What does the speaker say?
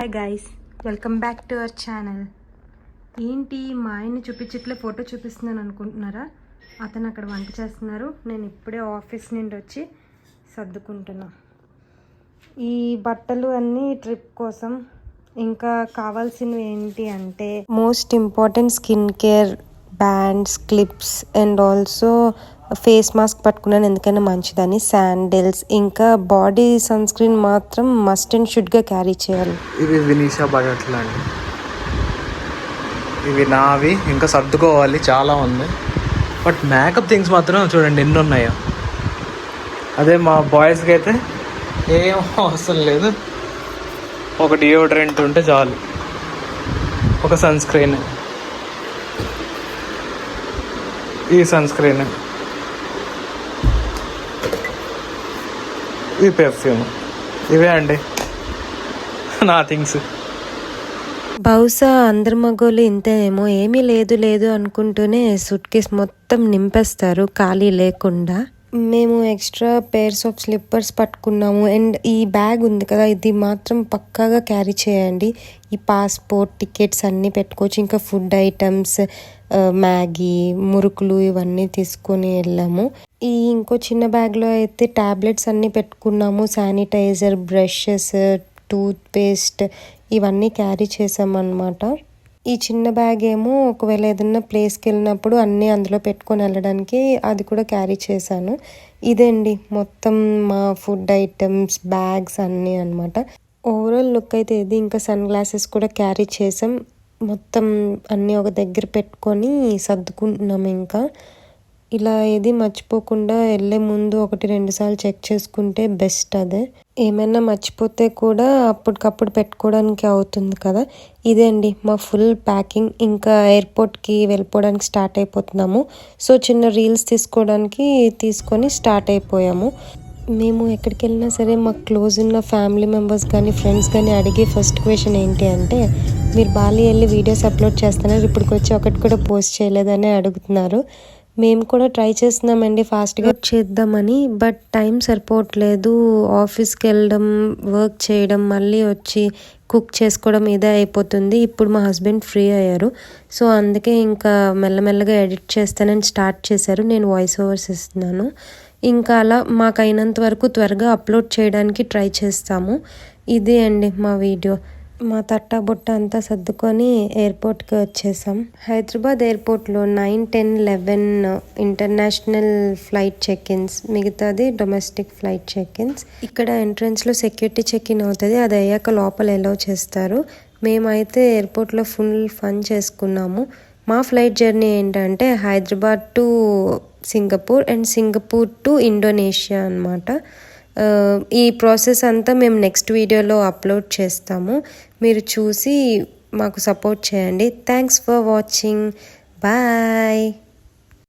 Hi guys, welcome back to our channel. ఏంటి మా ఆయన్ని చూపించట్లే, ఫోటో చూపిస్తున్నాను అనుకుంటున్నారా? అతను అక్కడ వంట చేస్తున్నారు. నేను ఇప్పుడే ఆఫీస్ నుండి వచ్చి సర్దుకుంటున్నా. ఈ బట్టలు అన్నీ ట్రిప్ కోసం. ఇంకా కావాల్సినవి ఏంటి అంటే most important skin care bands, clips and also face mask పట్టుకున్నాను, ఎందుకైనా మంచిదని. శాండిల్స్, ఇంకా బాడీ సన్ స్క్రీన్ మాత్రం మస్ట్ అండ్ షుడ్గా క్యారీ చేయాలి. ఇవి వినీషా బట్టలు అండి, ఇవి నావి. ఇంకా సర్దుకోవాలి, చాలా ఉంది. బట్ మేకప్ థింగ్స్ మాత్రం చూడండి ఎన్ని ఉన్నాయో. అదే మా బాయ్స్కి అయితే ఏం అవసరం లేదు, ఒక డియోడ్రెంట్ ఉంటే చాలు, ఒక సన్ స్క్రీన్, ఈ సన్ స్క్రీన్, ఈ పెర్ఫ్యూమ్, ఇవే అండి నా థింగ్స్. బహుశా అందరి మగోళ్ళు ఇంతేనేమో, ఏమీ లేదు అనుకుంటూనే సూట్ కేస్ మొత్తం నింపేస్తారు ఖాళీ లేకుండా. మేము ఎక్స్ట్రా పేర్స్ ఆఫ్ స్లిప్పర్స్ పట్టుకున్నాము. అండ్ ఈ బ్యాగ్ ఉంది కదా, ఇది మాత్రం పక్కాగా క్యారీ చేయండి. ఈ పాస్పోర్ట్, టికెట్స్ అన్నీ పెట్టుకోవచ్చు. ఇంకా ఫుడ్ ఐటమ్స్, మ్యాగీ, మురుకులు ఇవన్నీ తీసుకొని వెళ్ళాము. ఈ ఇంకో చిన్న బ్యాగ్లో అయితే ట్యాబ్లెట్స్ అన్నీ పెట్టుకున్నాము. శానిటైజర్, బ్రషెస్, టూత్ పేస్ట్ ఇవన్నీ క్యారీ చేసామన్నమాట. ఈ చిన్న బ్యాగ్ ఏమో ఒకవేళ ఏదైనా ప్లేస్కి వెళ్ళినప్పుడు అన్నీ అందులో పెట్టుకొని వెళ్ళడానికి అది కూడా క్యారీ చేశాను. ఇదండి మొత్తం మా ఫుడ్ ఐటమ్స్, బ్యాగ్స్ అన్నీ అనమాట. ఓవరాల్ లుక్ అయితే ఇది. ఇంకా సన్ గ్లాసెస్ కూడా క్యారీ చేసాం. మొత్తం అన్నీ ఒక దగ్గర పెట్టుకొని సర్దుకుంటున్నాం. ఇంకా ఇలా ఏది మర్చిపోకుండా వెళ్ళే ముందు 1-2 సార్లు చెక్ చేసుకుంటే బెస్ట్. అదే ఏమైనా మర్చిపోతే కూడా అప్పటికప్పుడు పెట్టుకోవడానికి అవుతుంది కదా. ఇదే అండి మా ఫుల్ ప్యాకింగ్. ఇంకా ఎయిర్పోర్ట్కి వెళ్ళిపోవడానికి స్టార్ట్ అయిపోతున్నాము. సో చిన్న రీల్స్ తీసుకొని స్టార్ట్ అయిపోయాము. మేము ఎక్కడికి వెళ్ళినా సరే మాకు క్లోజ్ ఉన్న ఫ్యామిలీ మెంబర్స్ కానీ ఫ్రెండ్స్ కానీ అడిగే ఫస్ట్ క్వశ్చన్ ఏంటి అంటే, మీరు బాలి వెళ్ళి వీడియోస్ అప్లోడ్ చేస్తున్నారు, ఇప్పటికి వచ్చి ఒకటి కూడా పోస్ట్ చేయలేదని అడుగుతున్నారు. మేము కూడా ట్రై చేస్తున్నామండి ఫాస్ట్గా చేద్దామని, బట్ టైం సరిపోవట్లేదు. ఆఫీస్కి వెళ్ళడం, వర్క్ చేయడం, మళ్ళీ వచ్చి కుక్ చేసుకోవడం ఇదే అయిపోతుంది. ఇప్పుడు మా హస్బెండ్ ఫ్రీ అయ్యారు, సో అందుకే ఇంకా మెల్లమెల్లగా ఎడిట్ చేస్తానని స్టార్ట్ చేశారు. నేను వాయిస్ ఓవర్స్ ఇస్తున్నాను. ఇంకా అలా మాకు అయినంత వరకు త్వరగా అప్లోడ్ చేయడానికి ట్రై చేస్తాము. ఇదే అండి మా వీడియో. మా తట్టా బుట్ట అంతా సర్దుకొని ఎయిర్పోర్ట్కి వచ్చేసాం. హైదరాబాద్ ఎయిర్పోర్ట్లో 9, 10, 11 ఇంటర్నేషనల్ ఫ్లైట్ చెక్-ఇన్స్, మిగతాది డొమెస్టిక్ ఫ్లైట్ చెక్-ఇన్స్. ఇక్కడ ఎంట్రన్స్లో సెక్యూరిటీ చెక్-ఇన్ అవుతుంది, అది అయ్యాక లోపల ఎలౌ చేస్తారు. మేమైతే ఎయిర్పోర్ట్లో ఫుల్ ఫన్ చేసుకున్నాము. మా ఫ్లైట్ జర్నీ ఏంటంటే Hyderabad to Singapore and Singapore to Indonesia అన్నమాట. ఈ ప్రాసెస్ అంతా మేము నెక్స్ట్ వీడియోలో అప్లోడ్ చేస్తాము. మీరు చూసి మాకు సపోర్ట్ చేయండి. Thanks for watching. బాయ్.